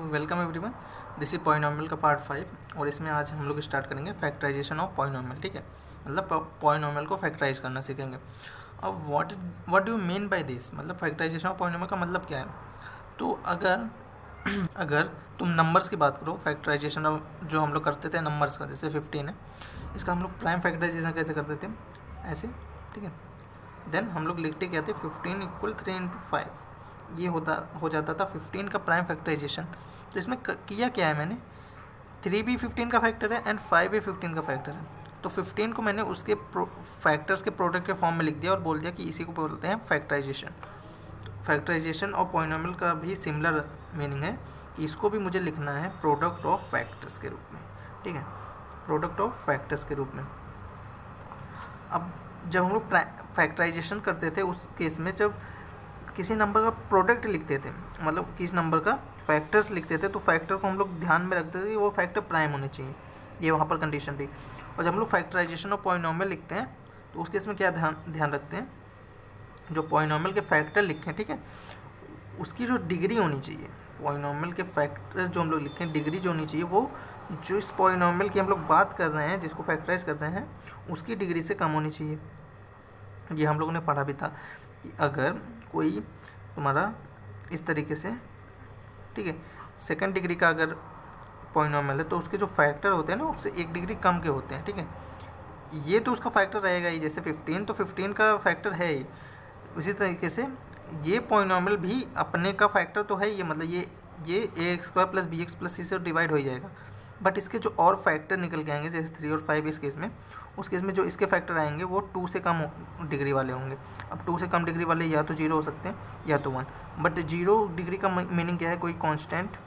Welcome everyone. This is polynomial का part 5 और इसमें आज हम लोग स्टार्ट करेंगे फैक्टराइजेशन ऑफ पॉलिनोमियल। ठीक है, मतलब पॉलिनोमियल को फैक्टराइज करना सीखेंगे। अब what do you mean by this, मतलब फैक्टराइजेशन ऑफ पॉलिनोमियल का मतलब क्या है। तो अगर तुम नंबर्स की बात करो, फैक्टराइजेशन ऑफ जो हम लोग करते थे नंबर्स का, जैसे 15 है, इसका हम लोग प्राइम फैक्टराइजेशन कैसे करते थे, ऐसे। ठीक है, देन हम लोग लिखते क्या थे, 15 इक्वल 3 इंटू 5, ये हो जाता था 15 का प्राइम फैक्टराइजेशन। तो इसमें किया क्या है मैंने, 3 भी 15 का फैक्टर है एंड 5 भी 15 का फैक्टर है। तो 15 को मैंने उसके फैक्टर्स के प्रोडक्ट के फॉर्म में लिख दिया और बोल दिया कि इसी को बोलते हैं फैक्टराइजेशन। फैक्टराइजेशन और पॉलिनोमियल का भी सिमिलर मीनिंग है कि इसको भी मुझे लिखना है प्रोडक्ट ऑफ फैक्टर्स के रूप में। ठीक है, प्रोडक्ट ऑफ फैक्टर्स के रूप में। अब जब हम लोग फैक्टराइजेशन करते थे उस केस में, जब किसी नंबर का प्रोडक्ट लिखते थे, मतलब किसी नंबर का फैक्टर्स लिखते थे, तो फैक्टर को हम लोग ध्यान में रखते थे कि वो फैक्टर प्राइम होने चाहिए, ये वहाँ पर कंडीशन थी। और जब हम लोग फैक्टराइजेशन और पॉलिनोमियल लिखते हैं तो उस केस में क्या ध्यान रखते हैं, जो पॉलिनोमियल के फैक्टर लिखे, ठीक है, उसकी जो डिग्री होनी चाहिए, पॉलिनोमियल के फैक्टर जो हम लोग लिखें, डिग्री जो होनी चाहिए, वो जो इस पॉलिनोमियल की हम लोग बात कर रहे हैं, जिसको फैक्टराइज कर रहे हैं, उसकी डिग्री से कम होनी चाहिए। ये हम लोगों ने पढ़ा भी था कि अगर कोई तुम्हारा इस तरीके से, ठीक है, सेकंड डिग्री का अगर पॉलिनोमियल है तो उसके जो फैक्टर होते हैं ना, उससे 1 डिग्री कम के होते हैं। ठीक है, ये तो उसका फैक्टर रहेगा ही, जैसे 15 तो 15 का फैक्टर है ही। उसी तरीके से ये पॉलिनोमियल भी अपने का फैक्टर तो है ही, मतलब ये ax² + bx + c से डिवाइड हो ही जाएगा। बट इसके जो और फैक्टर निकल के आएंगे, जैसे 3 और 5 इस केस में, उस केस में जो इसके फैक्टर आएंगे वो 2 से कम डिग्री वाले होंगे। अब 2 से कम डिग्री वाले या तो 0 हो सकते हैं या तो 1। बट 0 डिग्री का मीनिंग क्या है, कोई कांस्टेंट।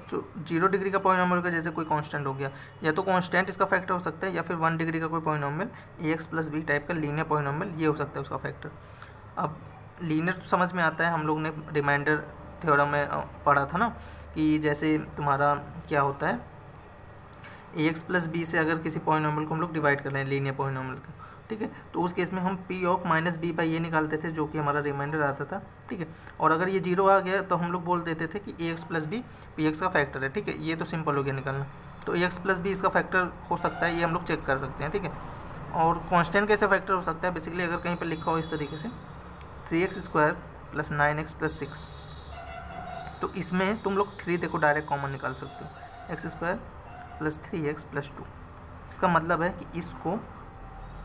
तो 0 डिग्री का पॉलिनोमियल का जैसे कोई कांस्टेंट हो गया, या तो कांस्टेंट इसका फैक्टर हो सकता है, या फिर 1 डिग्री का कोई पॉलिनोमियल ax + b टाइप का लीनियर पॉलिनोमियल, ये हो सकता है उसका फैक्टर। अब लीनियर तो समझ में आता है, हम लोग ने रिमाइंडर थ्योरम में पढ़ा था ना, कि जैसे तुम्हारा क्या होता है, ax + b से अगर किसी पॉलिनोमियल को हम लोग डिवाइड कर रहे हैं, लीनियर पॉलिनोमियल का, ठीक है, तो उस केस में हम p ऑफ -b/a निकालते थे, जो कि हमारा रिमाइंडर आता था। ठीक है, और अगर ये 0 आ गया तो हम लोग बोल देते थे कि ax + b px का फैक्टर है। ठीक है, ये तो सिंपल हो गया निकालना। तो ax + b इसका फैक्टर हो सकता है, ये हम लोग चेक कर सकते हैं। ठीक है, और कांस्टेंट कैसे फैक्टर हो सकता है, बेसिकली अगर कहीं पर लिखा हो इस तरीके से 3x² + 9x + 6, तो इसमें तुम लोग 3 देखो डायरेक्ट कॉमन निकाल सकते हो, x² + 3x + 2। इसका मतलब है कि इसको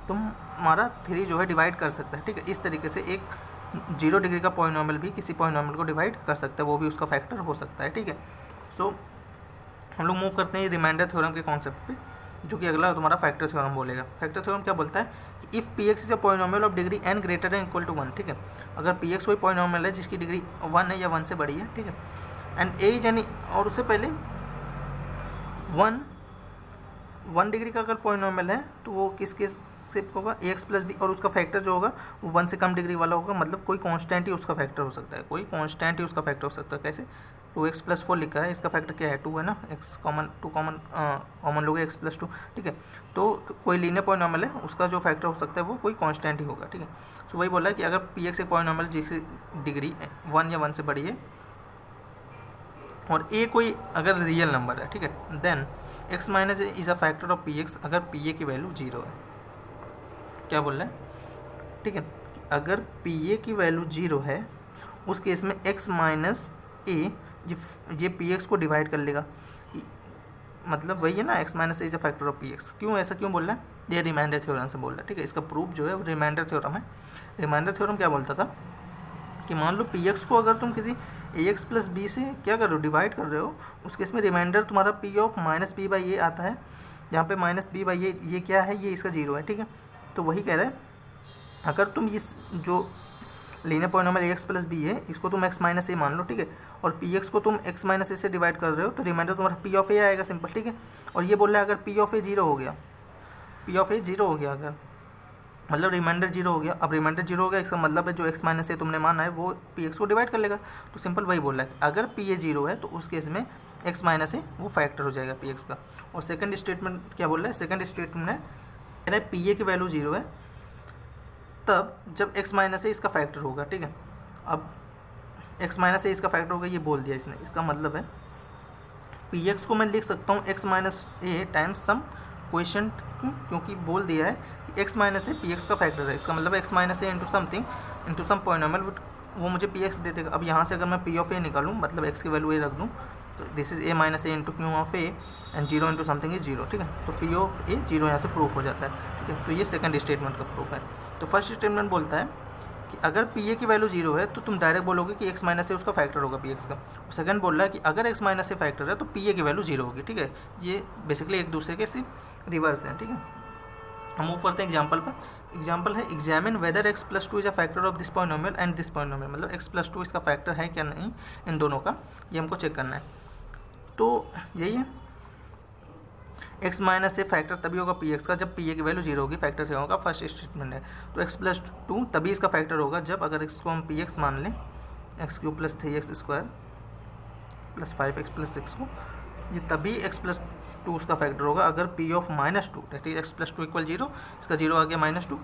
तुम्हारा 3 जो है डिवाइड कर सकता है। ठीक है, इस तरीके से एक 0 डिग्री का पॉलिनोमियल भी किसी पॉलिनोमियल को डिवाइड कर सकता है, वो भी उसका फैक्टर हो सकता है। ठीक है, सो हम लोग मूव करते हैं रिमाइंडर थ्योरम के कॉन्सेप्ट पे, जो कि अगला तुम्हारा फैक्टर थ्योरम बोलेगा। फैक्टर थ्योरम क्या बोलता है कि if px is a polynomial of degree n greater than equal to 1। ठीक है, अगर px कोई पॉलिनोमियल है जिसकी डिग्री 1 है या 1 से बड़ी है, ठीक है, एंड a इज एनी, और उससे पहले 1 डिग्री का अगर पॉलिनोमियल है तो वो किसके शिफ्ट होगा, ax + b, और उसका फैक्टर जो होगा वो 1 से कम डिग्री वाला होगा, मतलब कोई कांस्टेंट ही उसका फैक्टर हो सकता है, कोई कांस्टेंट ही उसका फैक्टर हो सकता है। कैसे, 2x + 4 लिखा है, इसका फैक्टर क्या है, 2 है ना, x कॉमन लोगे x + 2। ठीक है, तो कोई लीनियर पॉलिनोमियल है, उसका जो फैक्टर हो सकता है वो कोई कांस्टेंट ही होगा। ठीक है, तो वही बोला है कि अगर px एक पॉलिनोमियल जिसकी डिग्री 1 या 1 से बड़ी है और a कोई अगर रियल नंबर है, ठीक है, then x - a is a factor of px अगर pa की वैल्यू 0 है। क्या बोल रहा है, ठीक है, अगर pa की वैल्यू 0 है, उस केस में x - a ये px को डिवाइड कर लेगा, मतलब वही है ना, x - a is a factor of px। क्यों ऐसा क्यों बोल रहा है, ये रिमाइंडर थ्योरम से बोल रहा है। ठीक है, इसका प्रूफ जो है वो रिमाइंडर थ्योरम है। रिमाइंडर थ्योरम क्या बोलता था कि मान लो px को अगर तुम किसी ax + b से क्या कर रहे हो, डिवाइड कर रहे हो, उस केस में रिमाइंडर तुम्हारा p ऑफ -b/a आता है, जहाँ पे -b/a ये क्या है, ये इसका 0 है। ठीक है, तो वही कह रहा है, अगर तुम इस जो लीनियर पॉलिनोमियल ax + b है, इसको तुम x - a मान लो, ठीक है, और px को तुम x - a से डिवाइड कर रहे हो, तो रिमाइंडर तुम्हारा p ऑफ a आएगा, सिंपल। ठीक है, और ये बोल रहा है अगर p ऑफ a 0 हो गया, p ऑफ a 0 हो गया, अगर मतलब रिमाइंडर 0 हो गया, अब रिमाइंडर 0 हो गया, इसका मतलब है जो x - a तुमने माना है वो px को डिवाइड कर लेगा। तो सिंपल वही बोल रहा है कि अगर pa 0 है तो उस केस में x - a वो फैक्टर हो जाएगा px का। और सेकंड स्टेटमेंट क्या बोल रहा है, सेकंड स्टेटमेंट है कह रहा है pa की वैल्यू 0 है तब जब x - a इसका फैक्टर होगा। ठीक है, अब एक्स माइनस ए इसका फैक्टर होगा, ये बोल दिया इसने। इसका मतलब है पी एक्स को मैं लिख सकता हूँ एक्स माइनस ए टाइम्स सम क्वेश्चन, क्योंकि बोल दिया है कि x minus a P x का फैक्टर है। इसका मतलब एक्स माइनस ए into something into sum polynomial, वो मुझे पी एक्स दे देगा। अब यहाँ से अगर मैं पी ऑफ ए निकालूँ, मतलब एक्स की वैल्यू ए रख दूँ, तो this is a minus A into Q of A and zero into something is zero, ठीक है। तो पी ऑफ ए जीरो यहाँ से प्रूफ हो जाता है, ठीक है। तो ये सेकंड स्टेटमेंट का प्रूफ है। तो फर्स्ट स्टेटमेंट बोलता है कि अगर पी ए की वैल्यू जीरो है तो तुम डायरेक्ट बोलोगे कि एक्स माइनस ए उसका फैक्टर होगा पी एक्स का। सेकंड बोल रहा है कि अगर एक्स माइनस ए फैक्टर है तो पी ए की वैल्यू जीरो होगी, ठीक है। ये बेसिकली एक दूसरे के सिर्फ रिवर्स है, ठीक है। हम मूव करते हैं एग्जाम्पल पर। एग्जाम्पल है examine whether x plus two is a factor of this polynomial and this polynomial, मतलब एक्स प्लस टू इसका फैक्टर है क्या नहीं इन दोनों का, ये हमको चेक करना है। तो यही है, एक्स माइनस ए फैक्टर तभी होगा पी एक्स का जब पी ए की वैल्यू जीरो होगी, फैक्टर से होगा, फर्स्ट स्टेटमेंट है। तो एक्स प्लस टू तभी इसका फैक्टर होगा जब, अगर एक्स को हम पी एक्स मान लें, x cube plus 3x square plus 5x plus 6 को, ये तभी एक्स प्लस टू उसका फैक्टर होगा अगर P of minus two, that is x plus two equal zero, इसका जीरो आ गया माइनस टू,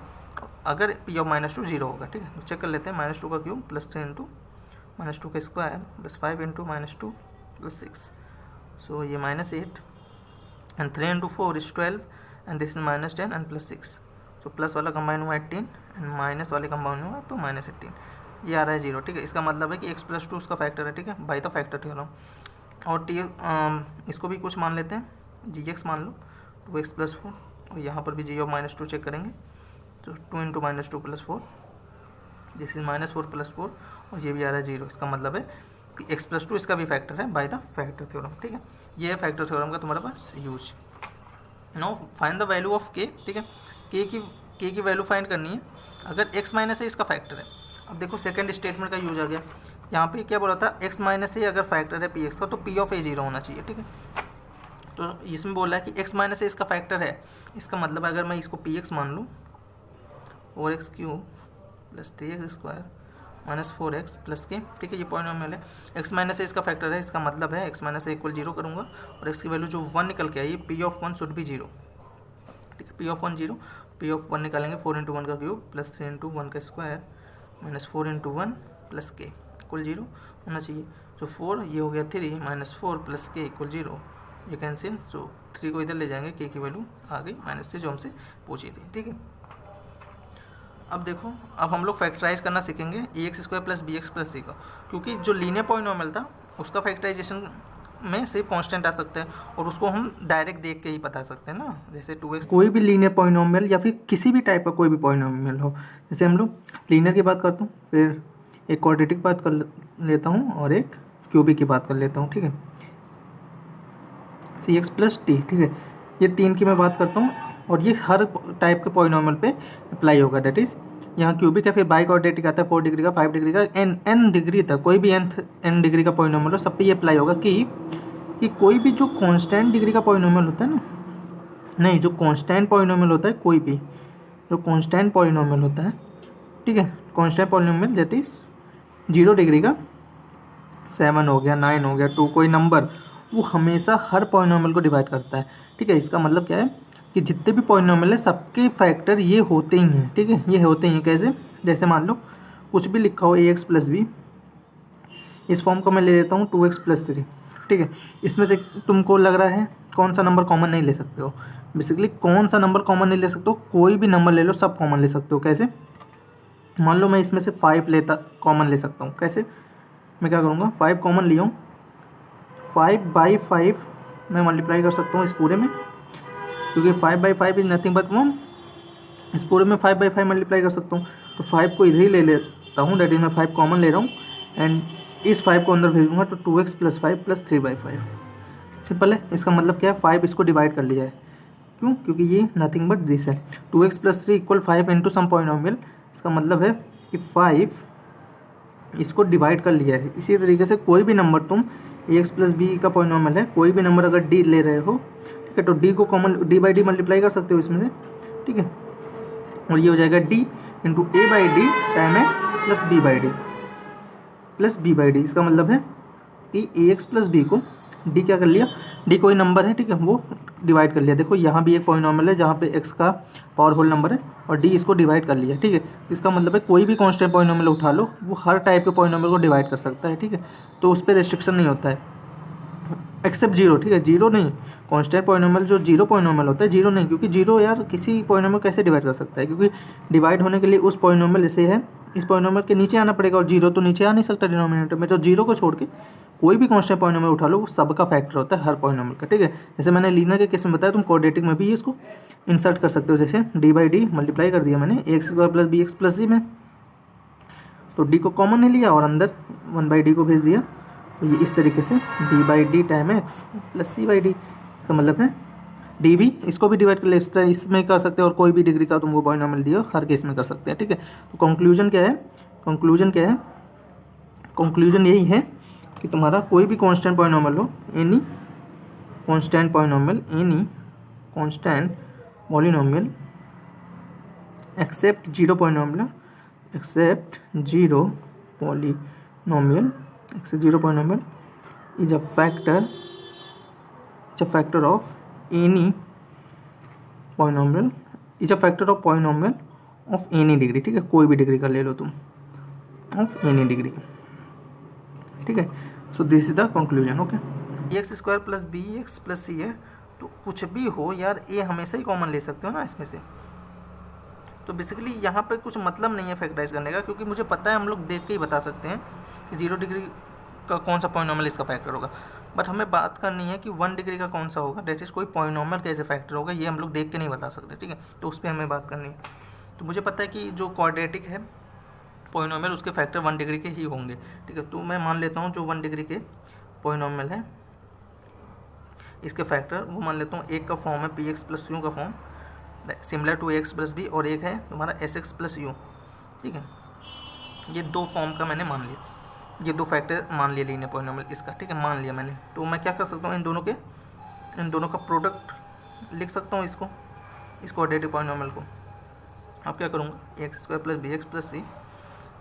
अगर P of minus two zero होगा, ठीक है। तो चेक कर लेते हैं, माइनस टू का cube plus 3 into minus two का square plus 5 into minus two plus 6, सो ये minus 8 and 3 into 4 is 12 and this is minus 10 and plus 6, so plus वाला कंबाइन हुआ 18 एंड माइनस वाले कंबाइन हुआ तो माइनस 18, ये आ रहा है जीरो, ठीक है। इसका मतलब है कि एक्स प्लस टू उसका फैक्टर है, ठीक है, बाई द फैक्टर थ्योरम। और टी इसको भी कुछ मान लेते हैं, जी एक्स मान लो, 2x प्लस 4, और यहाँ पर भी जी ऑफ माइनस टू चेक करेंगे, तो 2 into minus two plus 4, this is minus 4 plus 4, और ये भी आ रहा है जीरो। इसका मतलब है कि एक्स प्लस टू इसका भी फैक्टर है बाय द फैक्टर थ्योरम, ठीक है। ये है फैक्टर थ्योरम का तुम्हारे पास use. Now find the value of K, ठीक है। के की वैल्यू फाइंड करनी है अगर एक्स माइनस ए इसका फैक्टर है। अब देखो सेकंड स्टेटमेंट का यूज आ गया, यहाँ पे क्या बोला था, एक्स माइनस ए अगर फैक्टर है पी एक्स का तो पी ऑफ ए जीरो होना चाहिए, ठीक है। तो इसमें बोला है कि एक्स माइनस ए इसका फैक्टर है, इसका मतलब अगर मैं इसको पी एक्स मान लूँ, 4x cube plus 3x square minus 4x plus के, ठीक है, ये पॉइनोमियल है। एक्स माइनस ए इसका फैक्टर है, इसका मतलब है x minus A equal zero करूँगा और एक्स की वैल्यू जो 1 निकल के आई, P of 1 should be zero, ठीक है। P of 1 zero, P of 1 निकालेंगे 4 इंटू 1 का क्यूब प्लस 3 इंटू 1 का स्क्वायर माइनस 4 इंटू 1 प्लस के इक्वल जीरो होना चाहिए। तो 4 ये हो गया 3 माइनस 4 प्लस के इक्वल जीरो, ये कैंसिल, तो 3 को इधर ले जाएंगे, के की वैल्यू आ गई माइनस 3 जो हमसे पूछी थी, ठीक है। अब देखो, अब हम लोग फैक्टराइज करना सीखेंगे A x square plus B x plus C का, क्योंकि जो लीनियर पॉलिनोमियल था उसका फैक्टराइजेशन में सिर्फ कांस्टेंट आ सकता है और उसको हम डायरेक्ट देख के ही बता सकते हैं ना, जैसे 2x, कोई भी लीनियर पॉलिनोमियल या फिर किसी भी टाइप का कोई भी पॉलिनोमियल हो। जैसे हम लोग लीनियर की बात करता हूँ, फिर एक क्वाड्रेटिक बात कर लेता हूँ और एक क्यूबिक की बात कर लेता हूँ, ठीक है, सी एक्स प्लस टी, ठीक है। ये तीन की मैं बात करता हूँ और ये हर टाइप के पॉलिनोमियल पे अप्लाई होगा, दैट इज़ यहाँ क्यूबिक है, फिर बाई क्वाड्रेटिक आता है 4 डिग्री का, 5 डिग्री का, n डिग्री तक, कोई भी n डिग्री का पॉलिनोमियल हो, सब पे ये अप्लाई होगा कि कोई भी जो कांस्टेंट डिग्री का पॉलिनोमियल होता है ना, नहीं, जो कांस्टेंट पॉलिनोमियल होता है, कोई भी जो कांस्टेंट पॉलिनोमियल होता है, ठीक है, constant polynomial that is 0 degree का, 7 हो गया, 9 हो गया, 2 कोई नंबर, वो हमेशा हर पॉलिनोमियल को डिवाइड करता है, ठीक है। इसका मतलब क्या है कि जितने भी पॉलिनोमियल है सबके फैक्टर ये होते ही हैं, ठीक है, ये होते ही हैं। कैसे, जैसे मान लो कुछ भी लिखा हो ए एक्स प्लस बी, इस फॉर्म को मैं ले लेता हूँ 2x प्लस 3, ठीक है। इसमें से तुमको लग रहा है कौन सा नंबर कॉमन नहीं ले सकते हो, बेसिकली कौन सा नंबर कॉमन नहीं ले सकते हो, कोई भी नंबर ले लो, सब कॉमन ले सकते हो। कैसे, मान लो मैं इसमें से 5 लेता कॉमन ले सकता हूँ। कैसे, मैं क्या करूँगा, 5 कॉमन लिया हूँ, 5/5 मैं मल्टीप्लाई कर सकता हूँ इस पूरे में, क्योंकि 5/5 इज नथिंग बट 1, इस पूरे में 5/5 मल्टीप्लाई कर सकता हूँ। तो 5 को इधर ही ले लेता हूँ, दैट इज मैं 5 कॉमन ले रहा हूँ एंड इस 5 को अंदर भेजूंगा, तो 2x प्लस 5 प्लस 3/5, सिंपल है। इसका मतलब क्या है, 5 इसको डिवाइड कर लिया है, क्यों, क्योंकि ये नथिंग बट दिस है, 2x plus 3 equal 5 into sum polynomial. इसका मतलब है कि 5 इसको डिवाइड कर लिया है। इसी तरीके से कोई भी नंबर तुम ax प्लस बी का पॉलिनोमियल है, कोई भी नंबर अगर d ले रहे हो, ठीक है, तो d को कॉमन d/d मल्टीप्लाई कर सकते हो इसमें से, ठीक है, और ये हो जाएगा d into a/d time x plus b/d plus b/d। इसका मतलब है कि ax प्लस बी को डी क्या कर लिया, डी कोई नंबर है, ठीक है, वो डिवाइड कर लिया। देखो यहाँ भी एक पॉलिनॉमियल है जहाँ पे एक्स का पावर होल नंबर है और डी इसको डिवाइड कर लिया, ठीक है। इसका मतलब है कोई भी कांस्टेंट पॉलिनॉमियल उठा लो, वो हर टाइप के पॉलिनॉमियल को डिवाइड कर सकता है, ठीक है। तो उस पर रेस्ट्रिक्शन नहीं होता है एक्सेप्ट जीरो, ठीक है। जीरो नहीं, कांस्टेंट पॉलिनॉमियल जो जीरो पॉलिनॉमियल होता है, जीरो नहीं, क्योंकि जीरो यार किसी पॉलिनॉमियल कैसे डिवाइड कर सकता है, क्योंकि डिवाइड होने के लिए उस पॉलिनॉमियल जैसे है इस पॉलिनॉमियल के नीचे आना पड़ेगा और जीरो तो नीचे आ नहीं सकता डिनोमिनेटर में। तो जीरो को छोड़ के कोई भी कांस्टेंट पॉलिनॉमियल उठा लो, वो सबका फैक्टर होता है हर पॉलिनॉमियल का, ठीक है। जैसे मैंने लीनियर के केस में बताया, तुम क्वाड्रेटिक में भी इसको इंसर्ट कर सकते हो। जैसे डी बाई डी मल्टीप्लाई कर दिया मैंने A x square plus B x plus C में, तो डी को कॉमन नहीं लिया और अंदर वन बाई डी को भेज दिया। तो ये इस तरीके से d by d time x plus c by d का मतलब है डी भी, इसको भी डिवाइड कर ले, इस तरह इसमें कर सकते हैं और कोई भी डिग्री का तुमको पॉलिनॉमियल दिया हर केस में कर सकते हैं, ठीक है। तो कंक्लूजन क्या है, कंक्लूजन क्या है, कंक्लूजन यही है कि तुम्हारा कोई भी कांस्टेंट पॉलिनॉमियल हो, any constant polynomial, any constant polynomial except zero polynomial, except zero polynomial, except zero polynomial is a factor of any polynomial, is a factor of polynomial of any degree, ठीक है। कोई भी degree का ले लो तुम, of any degree, ठीक है। So this is the conclusion, okay. A x square plus B x plus C है, तो कुछ भी हो यार ए हमेशा ही कॉमन ले सकते हो ना इसमें से। तो बेसिकली यहाँ पे कुछ मतलब नहीं है फैक्टराइज करने का, क्योंकि मुझे पता है हम लोग देख के ही बता सकते हैं कि 0 डिग्री का कौन सा पॉलिनॉमियल इसका फैक्टर होगा। बट हमें बात करनी है कि 1 डिग्री का कौन सा होगा, दैट इज कोई पॉलिनॉमियल कैसे फैक्टर होगा, ये हम लोग देख के नहीं बता सकते, ठीक है। तो उस पर हमें बात करनी है। तो मुझे पता है कि जो क्वाड्रेटिक है पॉलिनॉमियल उसके फैक्टर 1 डिग्री के ही होंगे, ठीक है। तो मैं मान लेता हूँ जो 1 डिग्री के पॉलिनॉमियल है इसके फैक्टर वो मान लेता हूँ, एक का फॉर्म है पी एक्स प्लस यू का form similar to x plus b, और एक है तुम्हारा एस एक्स प्लस यू, ठीक है। ये दो फॉर्म का मैंने मान लिया, ये दो फैक्टर मान लिया लीनियर पॉलिनॉमियल इसका, ठीक है, मान लिया मैंने। तो मैं क्या कर सकता हूँ, इन दोनों का प्रोडक्ट लिख सकता हूँ, इसको क्वाड्रेटिक पॉलिनॉमियल को। अब क्या करूँगा, x square plus B x plus C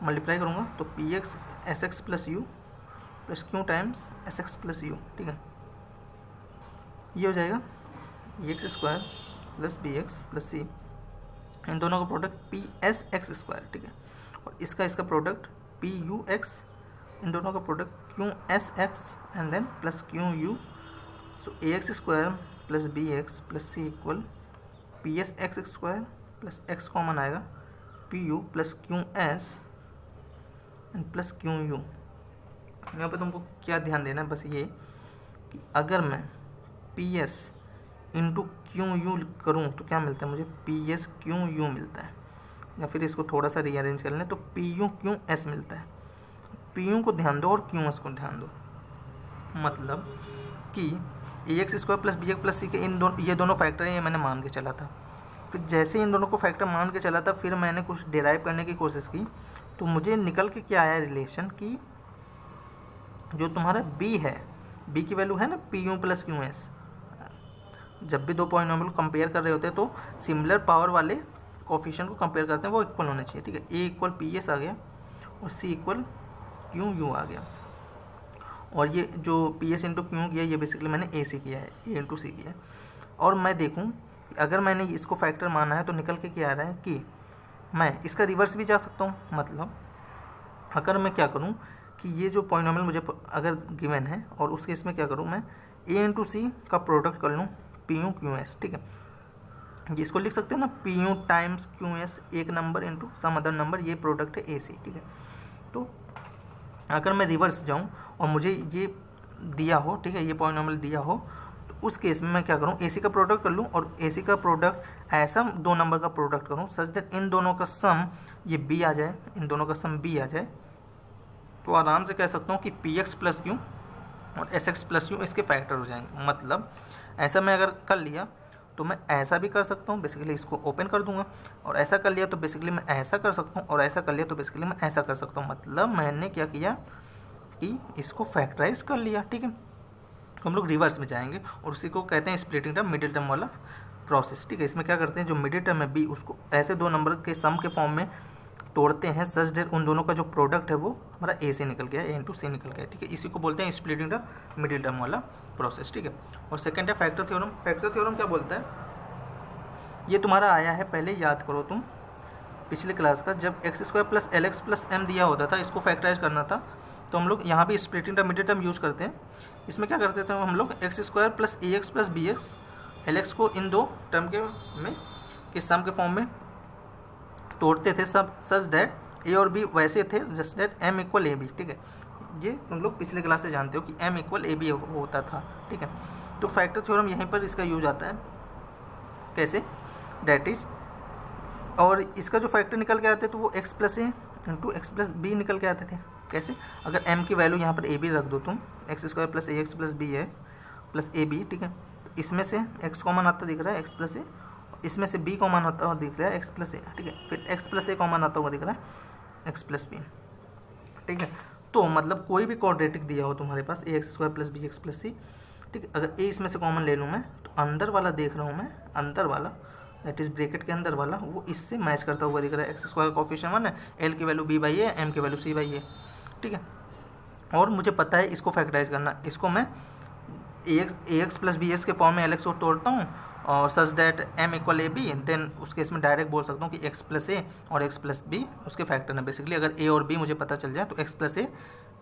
multiply करूँगा, तो P x S x plus U plus Q times S x plus U, ठीक है। ये हो जाएगा x square plus B x plus C, इन दोनों का product P S x square, ठीक है। और इसका प्रोडक्ट पी यू एक्स, इन दोनों का product Q S x and then plus Q U. So A x square plus B x plus C equal P S x square plus x common आएगा P U plus Q S and plus Q U. यहाँ पे तुमको क्या ध्यान देना है, बस ये कि अगर मैं P S into Q U करूँ तो क्या मिलता है मुझे, पी एस क्यू यू मिलता है। या फिर इसको थोड़ा सा रीअरेंज कर लें तो पी यू क्यू एस मिलता है। पी यू को ध्यान दो और क्यू एस को ध्यान दो, मतलब कि A x square plus B x plus C के ये दोनों फैक्टर हैं, ये मैंने मान के चला था। फिर जैसे इन दोनों को फैक्टर मान के चला था, फिर मैंने कुछ डिराइव करने की कोशिश की, तो मुझे निकल के क्या आया रिलेशन कि जो तुम्हारा बी है, बी की वैल्यू है ना P U plus Q S, जब भी दो पॉलिनॉमियल कंपेयर कर रहे होते हैं तो सिमिलर पावर वाले कोफिशिएंट को कंपेयर करते हैं, वो इक्वल होने चाहिए, ठीक है। ए इक्वल पी एस आ गया और सी इक्वल क्यू यू आ गया। और ये जो पी एस इंटू क्यू किया, ये बेसिकली मैंने ए सी किया है, ए इंटू सी किया है। और मैं देखूँ अगर मैंने इसको फैक्टर माना है तो निकल के क्या आ रहा है कि मैं इसका रिवर्स भी जा सकता हूँ। मतलब अगर मैं क्या करूँ कि ये जो पॉलिनॉमियल मुझे अगर गिवन है और उस केस में क्या करूँ, मैं ए इंटू सी का प्रोडक्ट कर लूँ पी यू क्यू एस, ठीक है। जिसको लिख सकते हैं ना P U times Q S, एक number into some other number, ये प्रोडक्ट है ए सी, ठीक है। तो अगर मैं रिवर्स जाऊँ और मुझे ये दिया हो, ठीक है, ये पॉलिनॉमियल दिया हो, तो उस केस में मैं क्या करूँ, ए सी का प्रोडक्ट कर लूँ और ए सी का प्रोडक्ट ऐसा दो नंबर का प्रोडक्ट करूँ सच दैट इन दोनों का सम ये बी आ जाए, इन दोनों का सम बी आ जाए। तो आराम से कह सकता हूँ कि पी एक्स प्लस क्यू और एस एक्स प्लस यू इसके फैक्टर हो जाएंगे। मतलब ऐसा मैं अगर कर लिया तो मैं ऐसा भी कर सकता हूँ, बेसिकली इसको ओपन कर दूंगा, और ऐसा कर लिया तो बेसिकली मैं ऐसा कर सकता हूँ, और ऐसा कर लिया तो बेसिकली मैं ऐसा कर सकता हूँ। मतलब मैंने क्या किया कि इसको फैक्टराइज कर लिया, ठीक है। तो हम लोग रिवर्स में जाएंगे और उसी को कहते हैं स्प्लिटिंग टर्म, मिडिल टर्म वाला प्रोसेस, ठीक है। इसमें क्या करते हैं, जो मिडिल टर्म है बी, उसको ऐसे दो नंबर के सम के फॉर्म में तोड़ते हैं सच दैट उन दोनों का जो प्रोडक्ट है वो हमारा ए से निकल गया, ए इंटू सी निकल गया, ठीक है। इसी को बोलते हैं स्प्लिटिंग द मिडिल टर्म वाला प्रोसेस, ठीक है। और सेकंड है फैक्टर थ्योरम। फैक्टर थ्योरम क्या बोलता है, ये तुम्हारा आया है, पहले याद करो तुम पिछले क्लास का, जब x square plus l x plus m दिया होता था, इसको फैक्टराइज करना था, तो हम लोग यहाँ भी splitting the middle term use करते हैं। इसमें क्या करते थे हम लोग, एक्स स्क्वायर प्लस ए x plus B x, L x को इन दो टर्म के सम के फॉर्म में तोड़ते थे, सब सच दैट ए और बी वैसे थे just that m equal a b, ठीक है। ये तुम लोग पिछले क्लास से जानते हो कि एम इक्वल ए बी होता था, ठीक है। तो फैक्टर थ्योरम यहीं पर इसका यूज आता है, कैसे, डैट इज, और इसका जो फैक्टर निकल के आते थे वो एक्स प्लस ए इंटू एक्स प्लस बी निकल के आते थे। कैसे, अगर m की वैल्यू यहाँ पर ए बी रख दो तुम, x square plus A x plus B x plus a b, ठीक है। तो इसमें से x कॉमन आता दिख रहा है एक्स प्लस ए, इसमें से b कॉमन आता हुआ दिख रहा है एक्स प्लस ए, ठीक है। फिर x प्लस ए कॉमन आता हुआ दिख रहा है एक्स प्लस बी, ठीक है। तो मतलब कोई भी क्वाड्रेटिक दिया हो तुम्हारे पास, A x square plus B x plus C, ठीक है, अगर a इसमें से कॉमन ले लूँ मैं, तो अंदर वाला देख रहा हूँ मैं, अंदर वाला दैट इज ब्रैकेट के अंदर वाला वो इससे मैच करता हुआ दिख रहा है। एक्स स्क्वायर कोएफिशिएंट 1 है, एल की value b by a, m की वैल्यू c बाई ए, ठीक है। और मुझे पता है इसको फैक्टराइज करना, इसको मैं a x plus B x के फॉर्म में एल एक्स को तोड़ता हूँ और such that m equal a b, then उसके इसमें डायरेक्ट बोल सकता हूँ कि एक्स प्लस ए और एक्स प्लस बी उसके फैक्टर है। बेसिकली अगर ए और बी मुझे पता चल जाए तो x plus a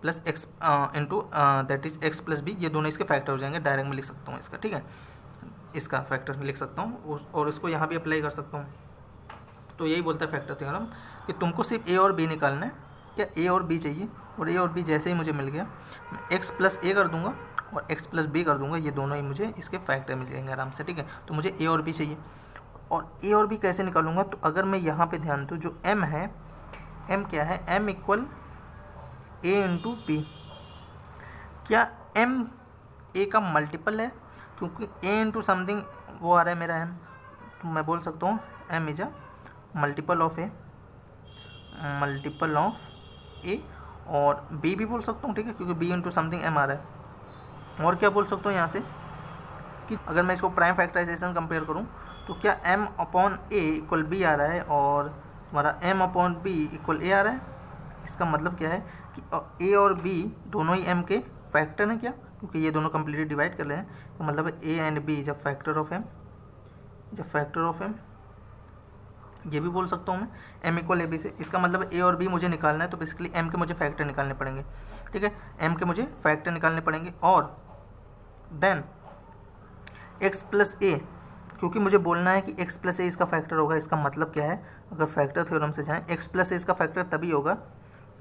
plus x into that is x plus b, ये दोनों इसके फैक्टर हो जाएंगे। डायरेक्ट में लिख सकता हूँ इसका, ठीक है, इसका फैक्टर लिख सकता हूँ और इसको यहाँ भी अप्लाई कर सकता हूँ। तो यही बोलता है फैक्टर थ्योरम कि तुमको सिर्फ ए और बी निकालना है, क्या ए और बी चाहिए, और ए और बी जैसे ही मुझे मिल गया मैं एक्स प्लस ए कर दूंगा और एक्स प्लस बी कर दूंगा, ये दोनों ही मुझे इसके फैक्टर मिल जाएंगे आराम से, ठीक है। तो मुझे ए और बी चाहिए, और ए और बी कैसे निकालूंगा, तो अगर मैं यहाँ पे ध्यान दूँ, जो एम है, एम क्या है, एम इक्वल ए इंटू बी, क्या एम ए का मल्टीपल है, क्योंकि ए इंटू समथिंग वो आ रहा है मेरा एम, तो मैं बोल सकता हूँ M is a multiple of A, multiple of A, और बी भी बोल सकता हूँ, ठीक है, क्योंकि बी इंटू समथिंग एम आ रहा है। और क्या बोल सकता हूँ यहाँ से कि अगर मैं इसको प्राइम फैक्टराइजेशन कंपेयर करूँ तो क्या एम अपॉन ए इक्वल बी आ रहा है और हमारा एम अपॉन बी इक्वल ए आ रहा है। इसका मतलब क्या है कि ए और बी दोनों ही एम के फैक्टर हैं क्या, क्योंकि ये दोनों कम्प्लीटली डिवाइड कर रहे हैं, तो मतलब ए एंड बी जब फैक्टर ऑफ एम, जब फैक्टर ऑफ एम, ये भी बोल सकता हूँ मैं एम इक्वल ए बी से। इसका मतलब ए और बी मुझे निकालना है, तो बेसिकली एम के मुझे फैक्टर निकालने पड़ेंगे, ठीक है, एम के मुझे फैक्टर निकालने पड़ेंगे। और देन एक्स प्लस ए, क्योंकि मुझे बोलना है कि एक्स प्लस ए इसका फैक्टर होगा। इसका मतलब क्या है, अगर फैक्टर थ्योरम से जाएँ, एक्स प्लस ए इसका फैक्टर तभी होगा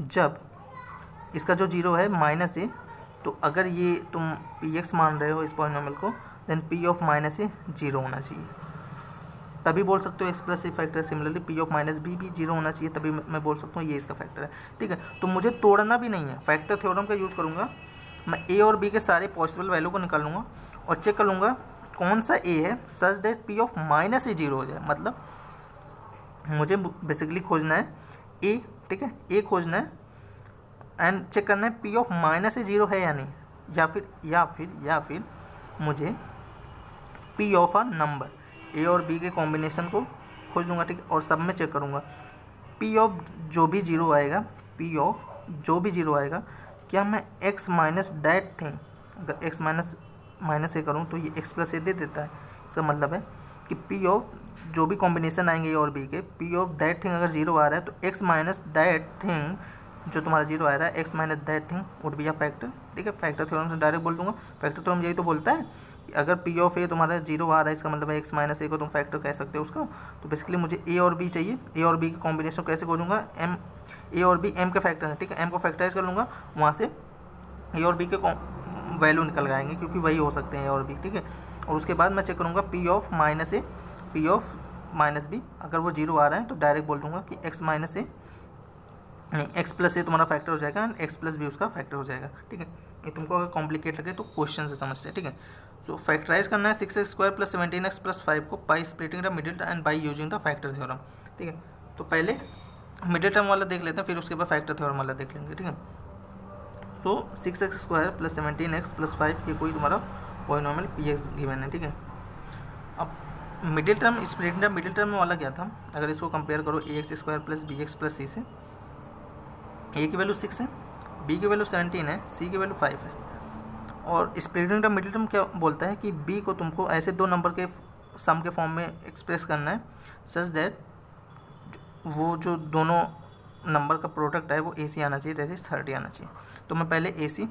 जब इसका जो जीरो है माइनस ए, तो अगर ये तुम पी एक्स मान रहे हो इस पॉलिनोमियल को, then p of minus a zero होना चाहिए, तभी बोल सकते हो x plus a factor. Similarly p of minus b भी जीरो होना चाहिए, तभी मैं बोल सकता हूँ ये इसका फैक्टर है, ठीक है। तो मुझे तोड़ना भी नहीं है, फैक्टर थ्योरम का यूज़ करूँगा मैं, ए और बी के सारे पॉसिबल वैल्यू को निकाल लूँगा और चेक कर लूँगा कौन सा ए है such that P of minus a zero हो जाए। मतलब मुझे बेसिकली खोजना है ए, ठीक है, ए खोजना है एंड चेक करना है P of minus a zero है या नहीं, या फिर मुझे पी ऑफ अ नंबर, ए और बी के कॉम्बिनेशन को खोज लूँगा, ठीक है, और सब में चेक करूँगा पी ऑफ जो भी जीरो आएगा, पी ऑफ जो भी जीरो आएगा, क्या मैं एक्स माइनस दैट थिंग, अगर एक्स माइनस ए करूँ तो ये एक्स प्लस ए दे देता है। इसका मतलब है कि पी ऑफ जो भी कॉम्बिनेशन आएंगे ए और बी के, पी ऑफ दैट थिंग अगर जीरो आ रहा है तो एक्स माइनस दैट थिंग जो तुम्हारा जीरो आ रहा है, x minus that thing would be a factor, ठीक है। फैक्टर थ्योरम से डायरेक्ट बोल दूंगा, फैक्टर थ्योरम यही तो बोलता है कि अगर पी ऑफ ए तुम्हारा जीरो आ रहा है, इसका मतलब है एक्स माइनस ए को तुम फैक्टर कह सकते हो उसका। तो बेसिकली मुझे ए और बी चाहिए, ए और बी की कॉम्बिनेशन कैसे खोजूंगा, एम, ए और बी एम के फैक्टर है, ठीक है, एम को फैक्टराइज कर लूँगा, वहाँ से ए और बी के वैल्यू निकल आएंगे, क्योंकि वही हो सकते हैं ए और बी, ठीक है। और उसके बाद मैं चेक करूँगा p of minus a, p of minus b, अगर वो जीरो आ रहा है तो डायरेक्ट बोल दूँगा कि एक्स माइनस ए नहीं, एक्स प्लस ए तुम्हारा फैक्टर हो जाएगा एंड एक्स प्लस बी उसका फैक्टर हो जाएगा, ठीक है। ये तुमको अगर कॉम्प्लिकेट लगे तो क्वेश्चन से समझते हैं, ठीक है। तो फैक्टराइज करना है 6x square plus 17x plus 5 को by splitting the middle and by using the factor theorem, ठीक है। तो पहले मिडिल टर्म वाला देख लेते हैं, फिर उसके बाद फैक्टर थ्योरम वाला देख लेंगे, ठीक है। सो 6x square plus 17x plus 5 ये कोई तुम्हारा पॉलिनोमियल पी एक्स गिवन है, ठीक है। अब middle term split the middle term वाला क्या था, अगर इसको कंपेयर करो A x square plus B x plus C से, ए की वैल्यू 6 है, बी की वैल्यू 17 है, सी की वैल्यू 5 है। और स्प्लिटिंग द मिडिल टर्म क्या बोलता है कि बी को तुमको ऐसे दो नंबर के सम के फॉर्म में एक्सप्रेस करना है सच दैट वो जो दोनों नंबर का प्रोडक्ट है वो ए सी आना चाहिए, जैसे 30 आना चाहिए। तो मैं पहले ए सी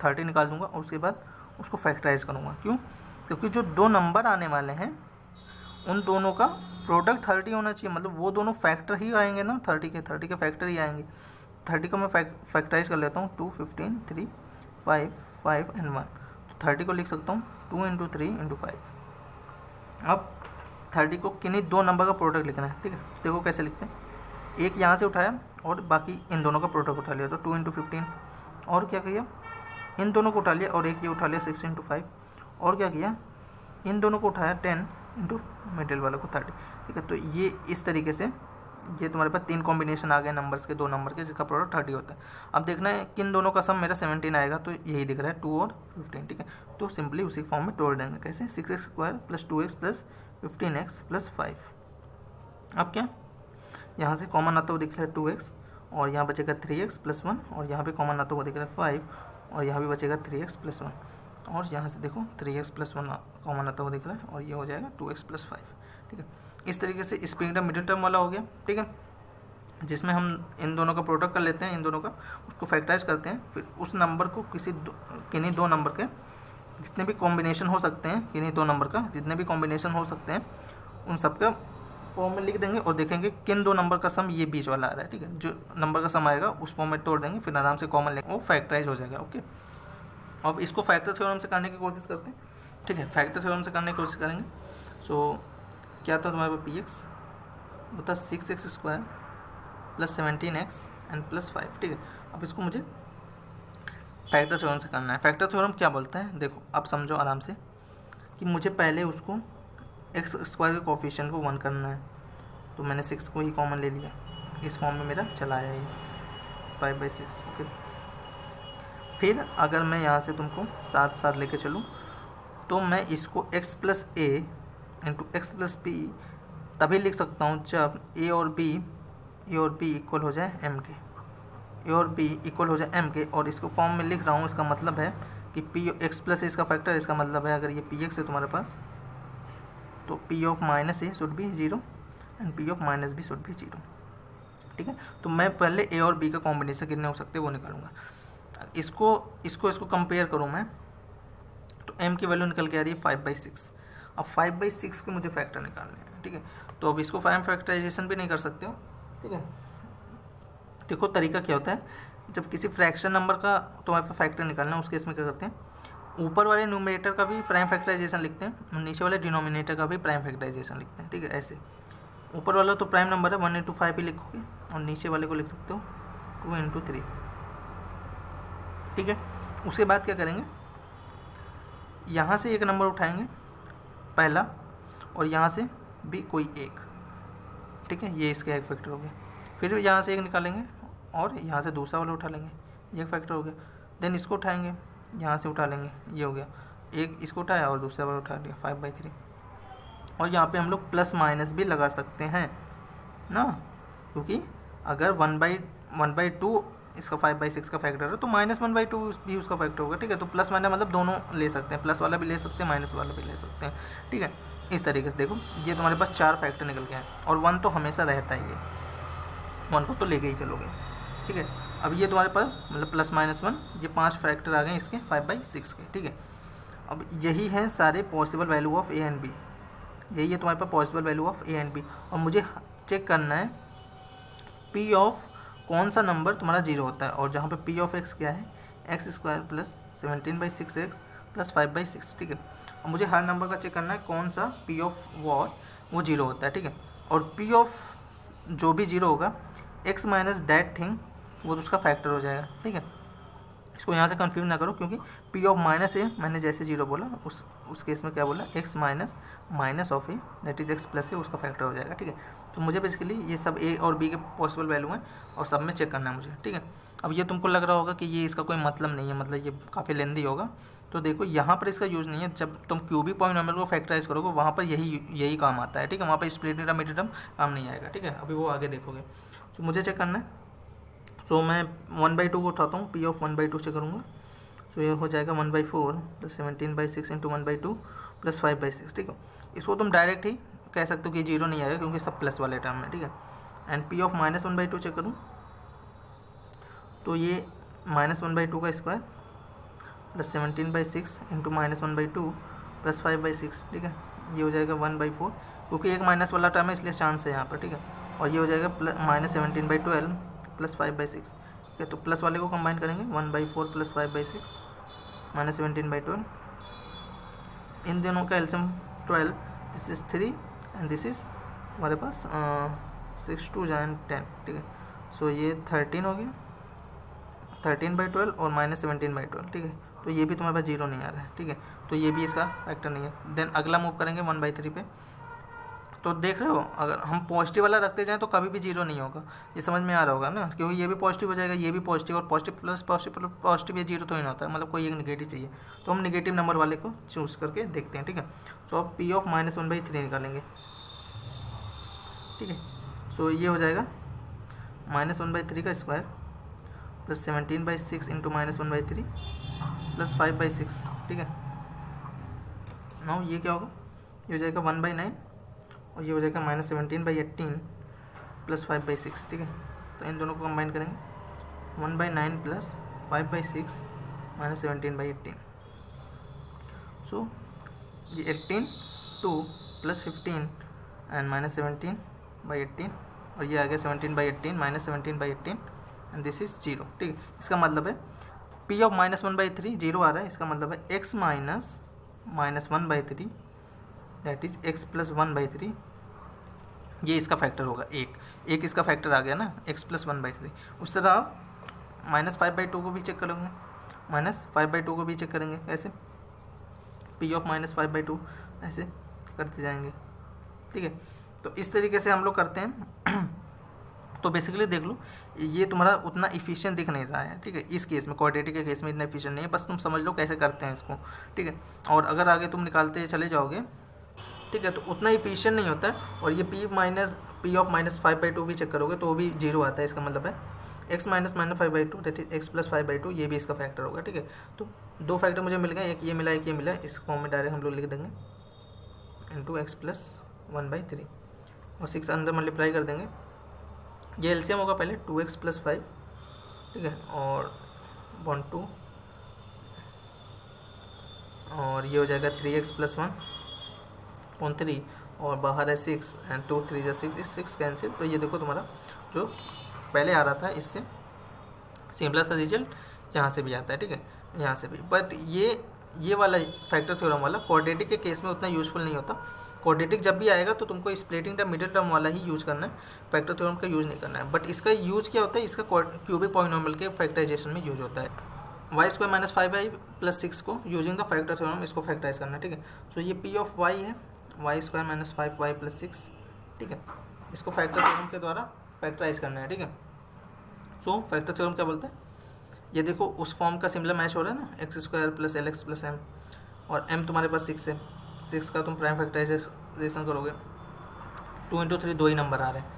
30 निकाल दूंगा और उसके बाद उसको फैक्टराइज करूँगा। क्यों? क्योंकि जो दो नंबर आने वाले हैं उन दोनों का प्रोडक्ट 30 होना चाहिए, मतलब वो दोनों फैक्टर ही आएंगे ना, 30 के फैक्टर ही आएंगे। 30 को मैं फैक्टराइज कर लेता हूँ, 2, 15, 3, 5, 5 एंड 1। तो 30 को लिख सकता हूँ 2 × 3 × 5। अब 30 को किन्हीं दो नंबर का प्रोडक्ट लिखना है, ठीक है। देखो कैसे लिखते हैं, एक यहाँ से उठाया और बाकी इन दोनों का प्रोडक्ट उठा लिया, तो 2 × 15। और क्या किया, इन दोनों को उठा लिया और एक ये उठा लिया 6 × 5। और क्या किया, इन दोनों को उठाया 10 × मिडिल वाले को 30, ठीक है। तो ये इस तरीके से ये तुम्हारे पास 3 कॉम्बिनेशन आ गए नंबर्स के, दो नंबर के, जिसका प्रोडक्ट 30 होता है। अब देखना है किन दोनों का सम मेरा 17 आएगा, तो यही दिख रहा है 2 और 15, ठीक है। तो सिंपली उसी फॉर्म में तोड़ देंगे, कैसे, 6x² + 2x + 15x + 5। अब क्या, यहाँ से कॉमन आता हुआ दिख रहा है 2x और यहाँ बचेगा 3x + 1 और यहाँ पे कॉमन आता हुआ दिख रहा है 5 और यहाँ भी बचेगा 3x + 1 और यहाँ से देखो 3x + 1 कॉमन आता हुआ दिख रहा है और ये हो जाएगा 2x + 5, ठीक है। इस तरीके से स्प्लिटिंग द मिडिल टर्म वाला हो गया, ठीक है, जिसमें हम इन दोनों का प्रोडक्ट कर लेते हैं, इन दोनों का उसको फैक्टराइज करते हैं, फिर उस नंबर को किन्हीं दो नंबर के जितने भी कॉम्बिनेशन हो सकते हैं, किन्हीं दो नंबर का जितने भी कॉम्बिनेशन हो सकते हैं उन सब का फॉर्म में लिख देंगे और देखेंगे किन दो नंबर का सम ये बीच वाला आ रहा है, ठीक है। जो नंबर का सम आएगा उस फॉर्म में तोड़ देंगे, फिर आराम से कॉमन लेंगे, वो फैक्टराइज हो जाएगा, ओके। अब इसको फैक्टर थ्योरम से करने की कोशिश करते हैं, ठीक है। फैक्टर थ्योरम से करने की कोशिश करेंगे। सो क्या था तुम्हारे पास, पी एक्स होता 6x² + 17x एंड +5, ठीक है। अब इसको मुझे फैक्टर थ्योरम से करना है। फैक्टर थ्योरम क्या बोलता है, देखो अब समझो आराम से कि मुझे पहले उसको x² के कोफिशिएंट को 1 करना है, तो मैंने 6 को ही कॉमन ले लिया, इस फॉर्म में मेरा चला आया ये 5/6, ओके। फिर अगर मैं यहाँ से तुमको साथ साथ लेके चलूँ तो मैं इसको x + a × x + b तभी लिख सकता हूँ जब a और b इक्वल हो जाए m के, a और b इक्वल हो जाए m के। और इसको फॉर्म में लिख रहा हूँ, इसका मतलब है कि x + a इसका फैक्टर, इसका मतलब है अगर ये px है तुम्हारे पास तो p of -a should be 0 and p of -b should be 0, ठीक है। तो मैं पहले a और b का कॉम्बिनेशन कितने हो सकते हैं वो निकालूंगा। इसको कंपेयर करूँ मैं तो m की वैल्यू निकल के आ रही है 5/6। अब 5/6 के मुझे फैक्टर निकालने हैं, ठीक है। तो अब इसको फैक्टराइजेशन भी नहीं कर सकते हो, ठीक है। देखो तरीका क्या होता है, जब किसी फ्रैक्शन नंबर का तुम्हारे पास फैक्टर निकालना है उस केस में क्या करते हैं, ऊपर वाले न्यूमरेटर का भी प्राइम फैक्टराइजेशन लिखते हैं और नीचे वाले डिनोमिनेटर का भी प्राइम फैक्टराइजेशन लिखते हैं, ठीक है। ऐसे ऊपर वाला तो प्राइम नंबर है 1 × 5 ही लिखोगे और नीचे वाले को लिख सकते हो 2 × 3, ठीक है। उसके बाद क्या करेंगे, यहाँ से एक नंबर उठाएंगे पहला और यहाँ से भी कोई एक, ठीक है, ये इसका एक फैक्टर हो गया। फिर यहाँ से एक निकालेंगे और यहाँ से दूसरा वाला उठा लेंगे, ये एक फैक्टर हो गया। देन इसको उठाएंगे, यहाँ से उठा लेंगे, ये हो गया एक, इसको उठाया और दूसरा वाला उठा लिया 5/3। और यहाँ पे हम लोग + भी लगा सकते हैं ना, क्योंकि अगर 1/2 इसका 5/6 का फैक्टर है तो -1/2 भी उसका फैक्टर होगा, ठीक है। तो प्लस माइनस मतलब दोनों ले सकते हैं, प्लस वाला भी ले सकते हैं, माइनस वाला भी ले सकते हैं, ठीक है। इस तरीके से देखो ये तुम्हारे पास 4 फैक्टर निकल गए हैं और 1 तो हमेशा रहता ही है, 1 को तो लेके ही चलोगे, ठीक है। अब ये तुम्हारे पास मतलब +-1 ये 5 फैक्टर आ गए इसके 5/6 के, ठीक है। अब यही है सारे possible value of a and b, यही है तुम्हारे पास possible value of a and b। और मुझे चेक करना है p ऑफ कौन सा नंबर तुम्हारा 0 होता है, और जहाँ पे p ऑफ x क्या है x² + 17/6x + 5/6, ठीक है। और मुझे हर नंबर का चेक करना है कौन सा p ऑफ वो 0 होता है, ठीक है। और p ऑफ जो भी 0 होगा x माइनस दैट थिंग वो तो उसका फैक्टर हो जाएगा, ठीक है। इसको यहाँ से कंफ्यूज ना करो, क्योंकि p ऑफ -a मैंने जैसे 0 बोला उस केस में क्या बोला x minus of a that is x + a उसका फैक्टर हो जाएगा, ठीक है। तो मुझे बेसिकली ये सब a और b के पॉसिबल वैल्यू हैं और सब में चेक करना है मुझे, ठीक है। अब ये तुमको लग रहा होगा कि ये इसका कोई मतलब नहीं है, मतलब ये काफ़ी लेंदी होगा, तो देखो यहाँ पर इसका यूज़ नहीं है, जब तुम क्यूबिक पॉलिनोमियल को फैक्टराइज करोगे वहाँ पर यही काम आता है, ठीक है। वहाँ पर स्प्लिटिंग टर्म मिडिल टर्म काम नहीं आएगा, ठीक है। अभी वो आगे देखोगे। तो मुझे चेक करना है, तो मैं 1/2 को उठाता हूँ, P ऑफ 1/2 से करूँगा। तो ये हो जाएगा 1/4 प्लस 17/6 इंटू 1/2 प्लस 5/6, ठीक है। इसको तुम डायरेक्ट ही कह सकते हो कि 0 नहीं आएगा क्योंकि सब प्लस वाले टर्म है, ठीक है। एंड P ऑफ -1/2 चेक करूँ तो ये -1/2 का स्क्वायर प्लस 17/6 इंटू -1/2 प्लस 5/6, ठीक है। ये हो जाएगा 1/4 क्योंकि एक माइनस वाला टर्म है इसलिए चांस है यहाँ पर, ठीक है। और ये हो जाएगा -17/12 प्लस 5/6, ठीक है। तो प्लस वाले को कंबाइन करेंगे, 1/4 प्लस 5/6 -17/12, इन दोनों का LCM 12, this is 3 and this is हमारे पास 6 2 10, ठीक है। सो ये 13 हो गया, 13/12 और -17/12, ठीक है। तो ये भी तुम्हारे पास 0 नहीं आ रहा है, ठीक है। तो ये भी इसका फैक्टर नहीं है। देन अगला मूव करेंगे 1/3 पे। तो देख रहे हो, अगर हम पॉजिटिव वाला रखते जाएं तो कभी भी 0 नहीं होगा, ये समझ में आ रहा होगा ना, क्योंकि ये भी पॉजिटिव हो जाएगा, ये भी पॉजिटिव, और पॉजिटिव प्लस पॉजिटिव पॉजिटिव, ये 0 तो ही नहीं होता है, मतलब कोई एक निगेटिव चाहिए। तो हम निगेटिव नंबर वाले को चूज़ करके देखते हैं, ठीक है। तो अब P ऑफ -1/3 निकालेंगे, ठीक है। सो ये हो जाएगा -1/3 का स्क्वायर प्लस 17/6 इंटू -1/3 प्लस 5/6, ठीक है। नाउ ये क्या होगा, ये हो जाएगा 1/9 और ये हो जाएगा -17/18 प्लस 5/6, ठीक है। तो इन दोनों को कंबाइन करेंगे, 1/9 प्लस 5/6 -17/18। सो ये 18 2 प्लस 15 एंड -17/18, और ये आ गया 17/18 -17/18 एंड दिस इज 0, ठीक है। इसका मतलब है P ऑफ -1/3 0 आ रहा है, इसका मतलब है x minus -1/3 that is x plus 1/3, ये इसका फैक्टर होगा। एक इसका फैक्टर आ गया ना, x प्लस 1/3। उस तरह आप -5/2 को भी चेक करोगे, -5/2 को भी चेक करेंगे, ऐसे P ऑफ -5/2 ऐसे करते जाएंगे, ठीक है। तो इस तरीके से हम लोग करते हैं। तो बेसिकली देख लो, ये तुम्हारा उतना इफिशिएंट दिख नहीं रहा है, ठीक है। इस केस में, क्वाड्रेटिक के केस में इतना इफिशिएंट नहीं है, बस तुम समझ लो कैसे करते हैं इसको, ठीक है। और अगर आगे तुम निकालते चले जाओगे, ठीक है, तो उतना इफिशिएंट नहीं होता है। और ये P ऑफ -5/2 भी चेक करोगे तो वो भी 0 आता है, इसका मतलब है x minus -5/2 that is x plus 5/2, ये भी इसका फैक्टर होगा, ठीक है। तो दो फैक्टर मुझे मिल गए, एक ये मिला एक ये मिला, इस फॉर्म में डायरेक्ट हम लोग लिख देंगे इंटू x प्लस 1/3 और 6 अंदर मल्टीप्लाई कर देंगे। ये एलसीएम होगा पहले 2x प्लस 5, ठीक है, और 1 2, और ये हो जाएगा 3x प्लस 1/3 और बाहर है 6 एंड 2 3 जा 6 कैंसिल। तो ये देखो तुम्हारा जो पहले आ रहा था इससे सिमिलर सा रिजल्ट यहाँ से भी आता है, ठीक है, यहाँ से भी। बट ये वाला फैक्टर थ्योरम वाला क्वाड्रेटिक के केस में उतना यूज़फुल नहीं होता। क्वाड्रेटिक जब भी आएगा तो तुमको स्प्लिटिंग टर्म मिडिल टर्म वाला ही यूज़ करना है, फैक्टर थ्योरम का यूज़ नहीं करना है। बट इसका यूज़ क्या होता है, इसका क्यूबिक पॉलिनोमियल के फैक्टराइजेशन में यूज होता है। y² माइनस 5y प्लस 6 को यूजिंग द फैक्टर थ्योरम इसको फैक्टराइज करना है, ठीक है। सो ये P ऑफ y है, y² माइनस 5y प्लस 6, ठीक है। इसको फैक्टर थ्योरम के द्वारा फैक्टराइज करना है, ठीक है। सो फैक्टर थ्योरम क्या बोलते हैं, ये देखो उस फॉर्म का सिमिलर मैच हो रहा है ना, x² plus lx plus m, और m तुम्हारे पास 6 है, 6 का तुम प्राइम फैक्टराइजेशन करोगे, 2 × 3 दो ही नंबर आ रहे हैं,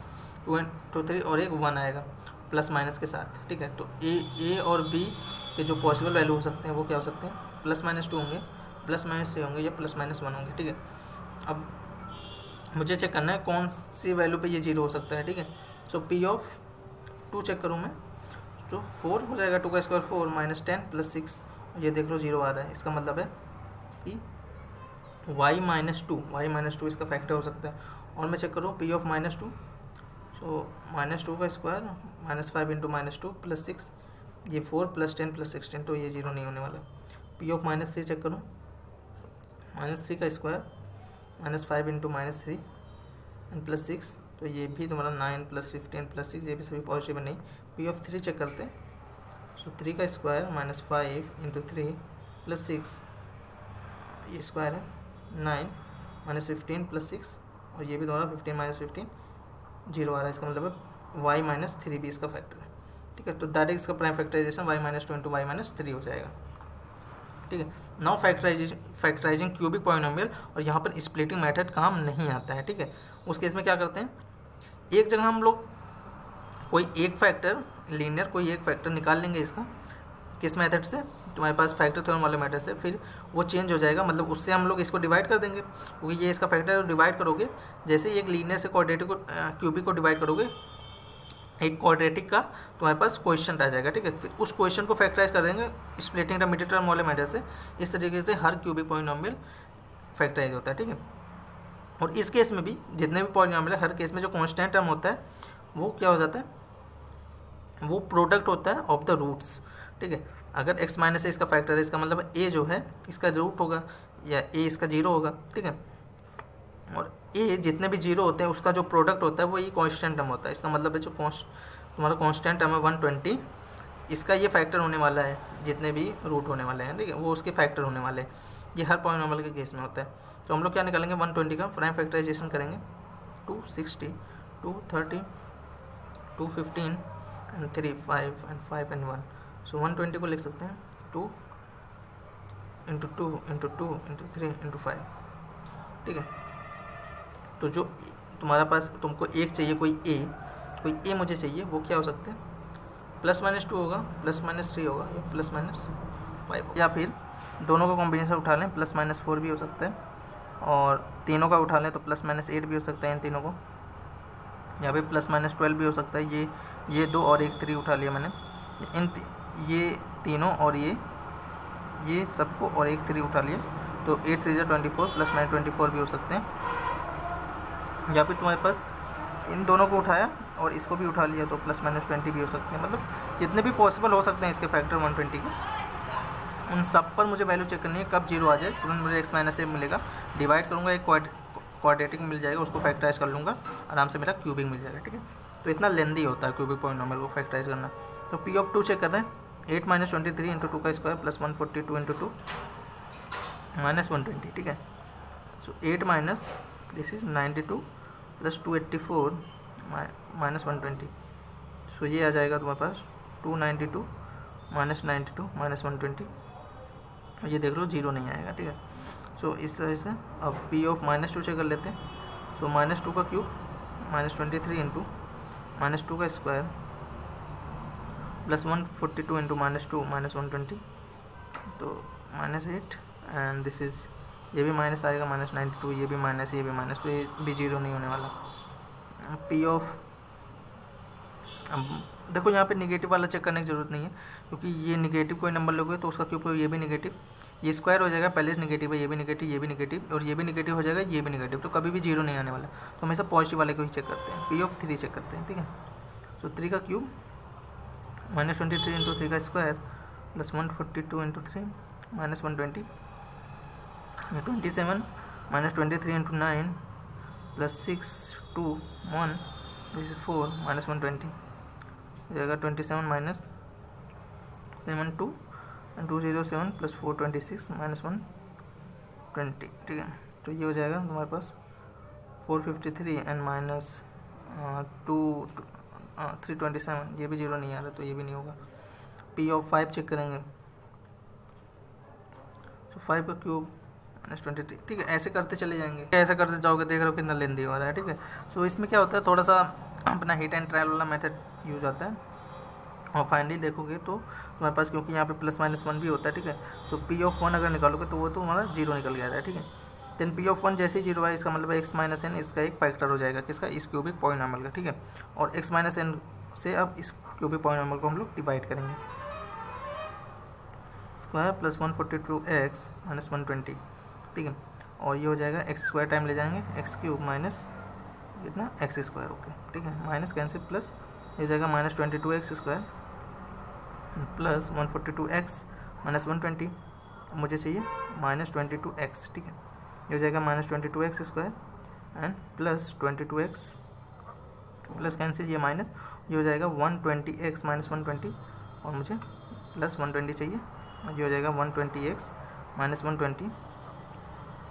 2 × 3 और एक 1 आएगा प्लस माइनस के साथ, ठीक है। तो a और b के जो पॉसिबल वैल्यू हो सकते हैं वो क्या हो सकते हैं, +-2 होंगे, +-3 होंगे या +-1 होंगे, ठीक है। अब मुझे चेक करना है कौन सी वैल्यू पे ये 0 हो सकता है, ठीक है। सो P ऑफ 2 चेक करूँ मैं, तो 4 हो जाएगा, 2 का स्क्वायर 4 -10 प्लस 6, ये देख लो 0 आ रहा है, इसका मतलब है कि y -2 इसका फैक्टर हो सकता है। और मैं चेक करूँ P ऑफ -2, सो -2 का स्क्वायर -5 इंटू -2 प्लस 6, ये 4 + 10 + 16, तो ये 0 नहीं होने वाला। P ऑफ -3 चेक करूँ, -3 का स्क्वायर -5 इंटू -3 एंड प्लस 6, तो ये भी तुम्हारा 9 + 15 + 6, ये भी सभी पॉजिटिव है नहीं। P ऑफ 3 चेक करते हैं, सो 3 का स्क्वायर -5 इंटू 3 प्लस 6, ये स्क्वायर है 9 -15 + 6, और ये भी तुम्हारा 15 - 15 0 आ रहा है, इसका मतलब है y -3 भी इसका फैक्टर है, ठीक है। तो डायरेक्ट इसका prime factorisation y -2 into y -3 हो जाएगा, ठीक है। नाउ फैक्टराइजिंग क्यूबिक पॉलिनोमियल, और यहाँ पर स्प्लिटिंग मेथड काम नहीं आता है, ठीक है। उस केस में क्या करते हैं, एक जगह हम लोग कोई एक फैक्टर लीनियर कोई एक फैक्टर निकाल लेंगे इसका, किस मेथड से, तुम्हारे पास फैक्टर थ्योरम वाले मेथड से, फिर वो चेंज हो जाएगा, मतलब उससे हम लोग इसको डिवाइड कर देंगे, क्योंकि ये इसका फैक्टर है, डिवाइड करोगे जैसे ही एक लीनियर से क्वाड्रेटिक को क्यूबिक को डिवाइड करोगे एक क्वाड्रेटिक का तुम्हारे पास क्वेश्चन आ जाएगा, ठीक है। फिर उस क्वेश्चन को फैक्टराइज कर देंगे स्प्लिटिंग द मिडिल टर्म वाले मेथड से। इस तरीके से हर क्यूबिक पॉलिनोमियल फैक्टराइज होता है, ठीक है। और इस केस में भी जितने भी पॉलिनोमियल है, हर केस में जो कांस्टेंट टर्म होता है वो क्या हो जाता है, वो प्रोडक्ट होता है ऑफ द रूट्स, ठीक है। अगर x माइनस ए इसका फैक्टर है, इसका मतलब a जो है इसका रूट होगा, या a इसका जीरो होगा, ठीक है। और a जितने भी जीरो होते हैं उसका जो प्रोडक्ट होता है वो ये कांस्टेंट टर्म होता है। इसका मतलब है जो तुम्हारा कांस्टेंट टर्म है 120, इसका ये फैक्टर होने वाला है, जितने भी रूट होने वाले हैं, ठीक है, वो उसके फैक्टर होने वाले हैं। ये हर पॉलिनोमियल के केस में होता है। तो हम लोग क्या निकालेंगे, 120 का प्राइम फैक्टराइजेशन करेंगे, 260, 230, 215 एंड 3, 5 एंड 5 एंड 1। सो 120 को लिख सकते हैं 2 इंटू 2 इंटू 2 इंटू 3 इंटू 5, ठीक है। तो जो तुम्हारा पास तुमको एक चाहिए, कोई ए मुझे चाहिए, वो क्या हो सकते हैं, प्लस माइनस 2 होगा, प्लस माइनस 3 होगा, या प्लस माइनस 5, या फिर दोनों का कॉम्बिनेशन उठा लें, प्लस माइनस 4 भी हो सकता है, और तीनों का उठा लें तो प्लस माइनस 8 भी हो सकता है इन तीनों को, या फिर प्लस माइनस 12 भी हो सकता है। ये 2 और एक 3 उठा लिया मैंने, ये तीनों और ये सबको और एक 3 उठा लिया, तो 8 3 24 प्लस माइनस 24 भी हो सकते हैं। या फिर तुम्हारे पास इन दोनों को उठाया और इसको भी उठा लिया तो प्लस माइनस 20 भी हो सकते हैं। मतलब जितने भी पॉसिबल हो सकते हैं इसके फैक्टर 120 के, उन सब पर मुझे वैल्यू चेक करनी है, कब जीरो आ जाए तुरंत मुझे x माइनस ए मिलेगा, डिवाइड करूँगा, एक क्वाड्रेटिक मिल जाएगा, उसको फैक्टराइज कर लूँगा, आराम से मेरा क्यूबिक मिल जाएगा, ठीक है। तो इतना लेंदी होता है क्यूबिक पॉलिनोमियल को फैक्टराइज करना। तो पी ऑफ 2 चेक कर रहे हैं, 8 माइनस 23 इंटू 2 का स्क्वायर प्लस 142 इंटू 2 माइनस 120, ठीक है। सो 8 minus this is 92 plus 284 minus 120, सो ये आ जाएगा तुम्हारे पास 292 माइनस 92 माइनस 120, ये देख लो जीरो नहीं आएगा, ठीक है। सो इस तरह से अब पी ऑफ माइनस 2 चेक कर लेते हैं। सो माइनस 2 का क्यूब माइनस 23 इंटू माइनस 2 का square plus 142 into minus 2 minus 120, तो माइनस 8 एंड दिस इज़, ये भी माइनस आएगा, माइनस 92, ये भी माइनस, ये भी माइनस, तो ये भी जीरो नहीं होने वाला। पी ऑफ, अब देखो यहाँ पे निगेटिव वाला चेक करने की ज़रूरत नहीं है, क्योंकि ये निगेटिव कोई नंबर लोगे तो उसका क्यूब ये भी निगेटिव, ये स्क्वायर हो जाएगा, पहले से निगेटिव है, ये भी निगेटिव, ये भी निगेटिव, और ये भी निगेटिव हो जाएगा, ये भी निगेटिव, तो कभी भी जीरो नहीं आने वाला। तो हमेशा पॉजिटिव वाले को ही चेक करते हैं, पी ऑफ 3 चेक करते हैं, ठीक है। तो 3 का क्यूब माइनस 23 इंटू 3 का square plus 142 into 3 minus 120, 27 minus 23 into 9 plus 6 2 1 this is 4 minus 120, हो जाएगा 27 माइनस 7 2 एंड 207 प्लस 426 माइनस 120, ठीक है। तो ये हो जाएगा तुम्हारे पास 453 एंड माइनस 327, ये भी जीरो नहीं आ रहा तो ये भी नहीं होगा। पी ऑफ 5 चेक करेंगे, तो 5 का क्यूब माइनस 23, ठीक है। ऐसे करते चले जाएंगे, ऐसे करते जाओगे, देख रहे हो कितना लेंदी हो रहा है, ठीक है। सो इसमें क्या होता है, थोड़ा सा अपना हिट एंड ट्रायल वाला मेथड यूज होता है, और फाइनली देखोगे तो तुम्हारे पास, क्योंकि यहाँ पे प्लस माइनस 1 भी होता है, ठीक है। सो पी ऑफ 1 अगर निकालोगे तो वो तो हमारा जीरो निकल गया था, ठीक है। देन पी ऑफ 1 जैसे ही जीरो है, इसका मतलब x माइनस एन इसका एक फैक्टर हो जाएगा, किसका, इस क्यूबिक पॉलिनोमियल का, ठीक है। और x माइनस एन से अब इस क्यूबिक पॉलिनोमियल को हम लोग डिवाइड करेंगे, स्क्वायर प्लस 142x माइनस 120, ठीक है। और ये हो जाएगा एक्स स्क्वायर टाइम ले जाएंगे, एक्स क्यूब माइनस कितना एक्स स्क्वायर, ओके, ठीक है। माइनस कैंसिल, प्लस ये जाएगा minus 22x square plus 142x minus 120, मुझे चाहिए माइनस 22x, ठीक है। ये हो जाएगा minus 22x square and plus 22x plus cancel, ये माइनस, ये हो जाएगा 120x माइनस 120, और मुझे प्लस 120 चाहिए, ये हो जाएगा 120x minus 120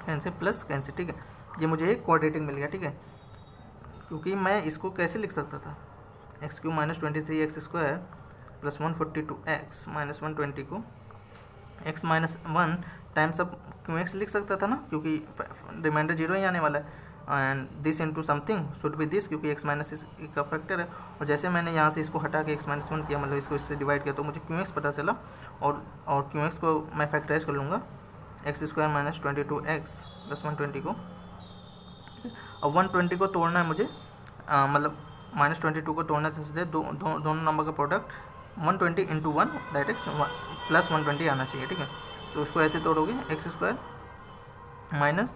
cancel plus cancel, ठीक है। ये मुझे एक क्वाड्रेटिक मिल गया, ठीक है। क्योंकि मैं इसको कैसे लिख सकता था, x cube minus 23x square plus 142x minus 120 को एक्स माइनस वन टाइम्स अब क्यू एक्स लिख सकता था ना, क्योंकि रिमाइंडर जीरो ही आने वाला है, and this into something should be this, क्योंकि एक्स माइनस का फैक्टर है। और जैसे मैंने यहाँ से इसको हटा के एक्स माइनस वन किया, मतलब इसको इससे डिवाइड किया, तो मुझे क्यू एक्स पता चला, और क्यू एक्स को मैं फैक्टराइज कर लूँगा x square minus 22x plus 120 को। अब 120 को तोड़ना है मुझे, मतलब -22 को तोड़ना चाहिए, दोनों नंबर का product 120 into one, that is plus 120 आना चाहिए, ठीक है। तो उसको ऐसे तोड़ोगे, एक्स स्क्वायर माइनस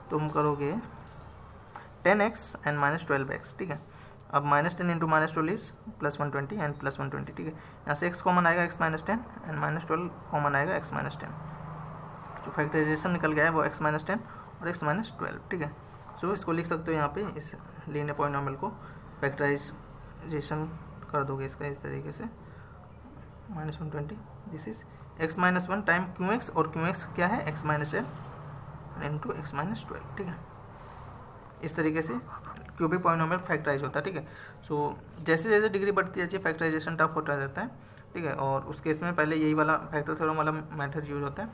तुम करोगे 10x एंड माइनस 12x, ठीक है। अब -10 into -12 is plus 120 and plus 120, ठीक है। यहाँ से x कॉमन आएगा, x माइनस 10 एंड -12 कॉमन आएगा, x माइनस 10। जो फैक्टराइजेशन निकल गया है वो x माइनस 10 और x माइनस 12, ठीक है। सो इसको लिख सकते हो यहाँ पे, इस लीनियर पॉलिनॉमियल को फैक्टराइजेशन कर दोगे इसका इस तरीके से, -120 this is x minus 1 time Q x, और क्यू एक्स क्या है, x minus 10 into x minus 12, ठीक है। इस तरीके से क्यूबिक पॉलिनॉमियल फैक्टराइज होता है, ठीक है। सो जैसे जैसे डिग्री बढ़ती जाती है फैक्टराइजेशन टफ होता जाता है, ठीक है। और उस केस में पहले यही वाला फैक्टर थ्योरम वाला मेथड यूज होता है।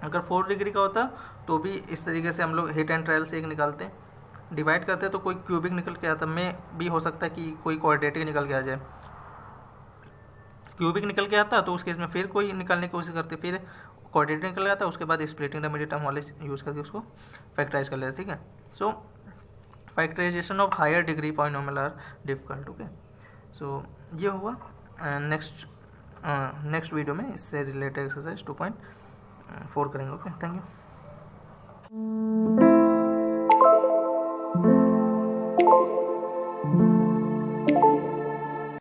अगर 4 डिग्री का होता तो भी इस तरीके से हम लोग हिट एंड ट्रायल से एक निकालते हैं, डिवाइड करते हैं तो कोई क्यूबिक निकल के आता, में भी हो सकता है कि कोई क्वाड्रेटिक निकल के आ जाए। क्यूबिक निकल के आता तो उस केस में फिर कोई निकालने की कोशिश करते, फिर क्वाड्रेटिक निकल आता, उसके बाद स्प्लिटिंग द मिडिल टर्म वाले यूज़ करके उसको फैक्टराइज कर लेते, ठीक है। So factorisation of higher degree polynomial are difficult, okay. So ये हुआ। नेक्स्ट वीडियो में इससे रिलेटेड एक्सरसाइज 2.4 करेंगे, ओके। Thank you.